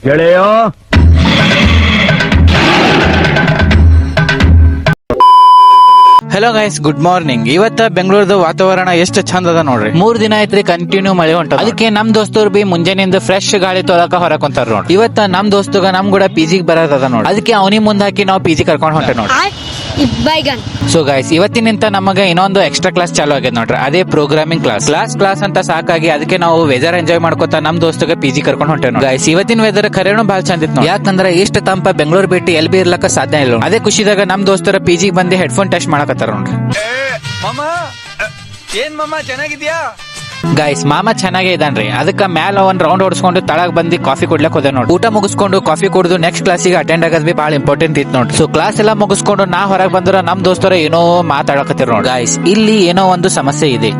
ಗೆಳೆಯೋ hello guys, good morning. ಇವತ್ತ ಬೆಂಗಳೂರದ ವಾತಾವರಣ ಎಷ್ಟು ಚಂದ ಅದ ನೋಡ್ರಿ. 3 ದಿನ ಐತ್ರಿ ಕಂಟಿನ್ಯೂ ಮಳೆ ಹೊಂಟ. ಅದಕ್ಕೆ ನಮ್ ದೋಸ್ತರು ಬಿ ಮುಂಜಾನೆಯಿಂದ ಫ್ರೆಶ್ ಗಾಳಿ ತೊಳಕ ಹೊರಕ್ ಹೊಂಟಾರ ನೋಡ್ರಿ. ಇವತ್ತ ನಮ್ ದೋಸ್ತಗ ನಮ್ ಕೂಡ ಪಿಜಿಗ್ ಬರೋದದ ನೋಡ್ರಿ. ಅದಕ್ಕೆ ಅವನಿಗೆ ಮುಂದ್ ಹಾಕಿ ನಾವು ಪಿಜಿ ಕರ್ಕೊಂಡ್ ಹೊಂಟೆ ನೋಡ್ರಿ. ಸೊ ಗೈಸ್, ಇವತ್ತಿನಿಂದ ನಮಗ ಇನ್ನೊಂದು ಎಕ್ಸ್ಟ್ರಾ ಕ್ಲಾಸ್ ಚಾಲು ಆಗ್ಯದ ನೋಡ್ರಿ. ಅದೇ ಪ್ರೋಗ್ರಾಮಿಂಗ್ ಕ್ಲಾಸ್ ಅಂತ ಸಾಕಾಗಿ ಅದಕ್ಕೆ ನಾವು ವೆದರ್ ಎಂಜಾಯ್ ಮಾಡ್ಕೊತಾ ನಮ್ ದೋಸ್ತಗ ಪಿಜಿ ಕರ್ಕೊಂಡ್ ಹೊಂಟೆ ನೋಡ್ರಿ. ಗೈಸ್, ಇವತ್ತಿನ ವೆದರ್ ಖರೇನು ಬಾಳ ಚಂದ ಇತ್ತು. ಯಾಕಂದ್ರೆ ಇಷ್ಟ ತಂಪ ಬೆಂಗಳೂರು ಬಿಟ್ಟು ಎಲ್ಲಿ ಬಿ ಇರ್ಲಕ್ಕ ಸಾಧ್ಯ ಇಲ್ಲ. ಅದೇ ಖುಷಿದಾಗ ನಮ್ ದೋಸ್ತರ ಪಿಜಿ ಬಂದು ಹೆಡ್ಫೋನ್ ಟೆಸ್ಟ್ ಮಾಡಕತ್ತಾರ ನೋಡ್ರಿ. ಏನ್ ಮಾಮ ಚೆನ್ನಾಗಿದ್ಯಾ? ಗೈಸ್, ಮಾಮ ಚೆನ್ನಾಗೇ ಇದಾನ್ರಿ. ಅದಕ್ಕ ಮ್ಯಾಲ ಒಂದ್ ರೌಂಡ್ ಹೊಡ್ಸ್ಕೊಂಡು ತಳಗ್ ಬಂದು ಕಾಫಿ ಕುಡ್ಲಕ್ ಹೋದೆ ನೋಡಿ. ಊಟ ಮುಗಿಸ್ಕೊಂಡು ಕಾಫಿ ಕುಡಿದು ನೆಕ್ಸ್ಟ್ ಕ್ಲಾಸಿಗೆ ಅಟೆಂಡ್ ಆಗೋದ್ ಬಿ ಬಹಳ ಇಂಪಾರ್ಟೆಂಟ್ ಇತ್ತು ನೋಡ್ರಿ. ಸೊ ಕ್ಲಾಸ್ ಎಲ್ಲ ಮುಗಿಸ್ಕೊಂಡು ನಾ ಹೊರಗೆ ಬಂದ್ರ ನಮ್ ದೋಸ್ತರ ಏನೋ ಮಾತಾಡಕತ್ತಿರ ನೋಡಿ. ಗೈಸ್, ಇಲ್ಲಿ ಏನೋ ಒಂದು ಸಮಸ್ಯೆ ಇದೆ.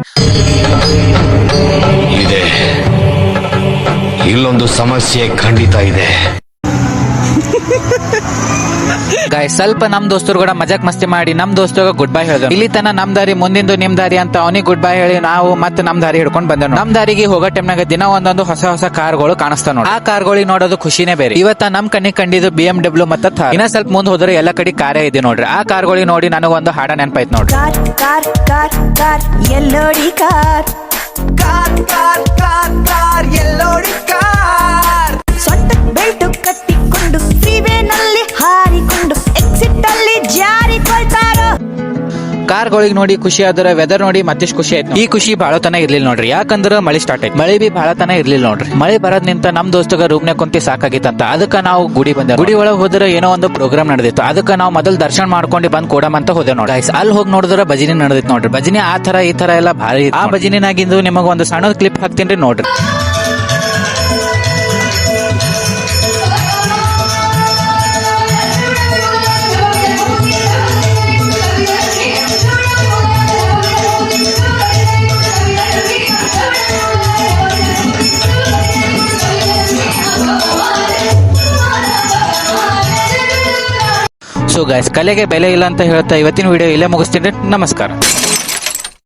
ಇಲ್ಲೊಂದು ಸಮಸ್ಯೆ ಖಂಡಿತ ಇದೆ. ಗೈಸ್, ಸ್ವಲ್ಪ ನಮ್ ದೋಸ್ತರು ಕೂಡ ಮಜಾಕ್ ಮಸ್ತಿ ಮಾಡಿ ನಮ್ ದೋಸ್ತಗ ಗುಡ್ ಬೈ ಹೇಳಿದ್ರು. ಇಲ್ಲಿ ತನ ನಮ್ ದಾರಿ ಮುಂದಿಂದು ನಿಮ್ ದಾರಿ ಅಂತ ಅವನಿಗೆ ಗುಡ್ ಬೈ ಹೇಳಿ ನಾವು ಮತ್ತೆ ನಮ್ ದಾರಿ ಹಿಡ್ಕೊಂಡ್ ಬಂದೇವ್. ನಮ್ ದಾರಿಗೆ ಹೋಗೋ ಟೈಮ್ನಾಗ ದಿನ ಒಂದೊಂದು ಹೊಸ ಕಾರ್ಗಳು ಕಾಣಿಸ್ತಾ ನೋಡಿ. ಆ ಕಾರ್ಗಳಿಗೆ ನೋಡೋದು ಖುಷಿನೇ ಬೇರೆ. ಇವತ್ತ ನಮ್ ಕಣ್ಣಿಗೆ ಕಂಡಿದ್ದು BMW ಮತ್ತೆ ಥಾರ್. ಇನ್ನ ಸ್ವಲ್ಪ ಮುಂದ್ ಹೋದ್ರೆ ಎಲ್ಲ ಕಡೆ ಕಾರೇ ಇದೆ ನೋಡ್ರಿ. ಆ ಕಾರ್ಗಳಿಗೆ ನೋಡಿ ನನಗೊಂದು ಹಾಡ ನೆನಪಾಯ್ತು ನೋಡ್ರಿ. ಬೆಲ್ಟು ಕಟ್ಟಿಕೊಂಡು ಫ್ರೀವೇನಲ್ಲಿ ಹಾರಿಕೊಂಡು ಎಕ್ಸಿಟ್ ಅಲ್ಲಿ ಜಾರಿಕೊಳ್ತಾರೋ. ಕಾರ್ಗಳಿಗೆ ನೋಡಿ ಖುಷಿ ಆದ್ರೆ ವೆದರ್ ನೋಡಿ ಮತ್ತಿಷ್ಟು ಖುಷಿ ಆಯ್ತು. ಈ ಖುಷಿ ಬಹಳ ತನ ಇರ್ಲಿಲ್ಲ ನೋಡ್ರಿ. ಯಾಕಂದ್ರೆ ಮಳೆ ಸ್ಟಾರ್ಟ್ ಆಯ್ತು. ಮಳೆ ಬಿ ಬಹಳ ತನ ಇರ್ಲಿಲ್ಲ ನೋಡ್ರಿ. ಮಳೆ ಬರೋದ್ ನಿಂತ ನಮ್ ದೋಸ್ತಗ ರೂಮ್ನಾಗ ಕುಂತಿ ಸಾಕಾಗಿತ್ತಂತ. ಅದಕ್ಕ ನಾವು ಗುಡಿ ಬಂದೆ. ಗುಡಿ ಒಳಗೆ ಹೋದ್ರೆ ಏನೋ ಒಂದು ಪ್ರೋಗ್ರಾಮ್ ನಡೆದಿತ್ತು. ಅದಕ್ಕ ನಾವು ಮೊದಲು ದರ್ಶನ ಮಾಡ್ಕೊಂಡು ಬಂದ್ ಕೊಡಮಂತ ಹೋದೆ ನೋಡಿ. ಅಲ್ಲಿ ಹೋಗಿ ನೋಡಿದ್ರೆ ಭಜನೆ ನಡೆದಿತ್ತು ನೋಡ್ರಿ. ಭಜನೆ ಆ ತರ ಈ ತರ ಎಲ್ಲ ಭಾರಿ. ಆ ಭಜನೆನಾಗಿಂದು ನಿಮಗ ಒಂದು ಸಣ್ಣ ಕ್ಲಿಪ್ ಹಾಕ್ತೀನಿ ನೋಡ್ರಿ. ಸೊ ಗೈಸ್, ಕಲೆಗೆ ಬೆಲೆ ಇಲ್ಲ ಅಂತ ಹೇಳ್ತಾ ಇವತ್ತಿನ ವಿಡಿಯೋ ಇಲ್ಲೇ ಮುಗಿಸ್ತೀನಿ. ನಮಸ್ಕಾರ.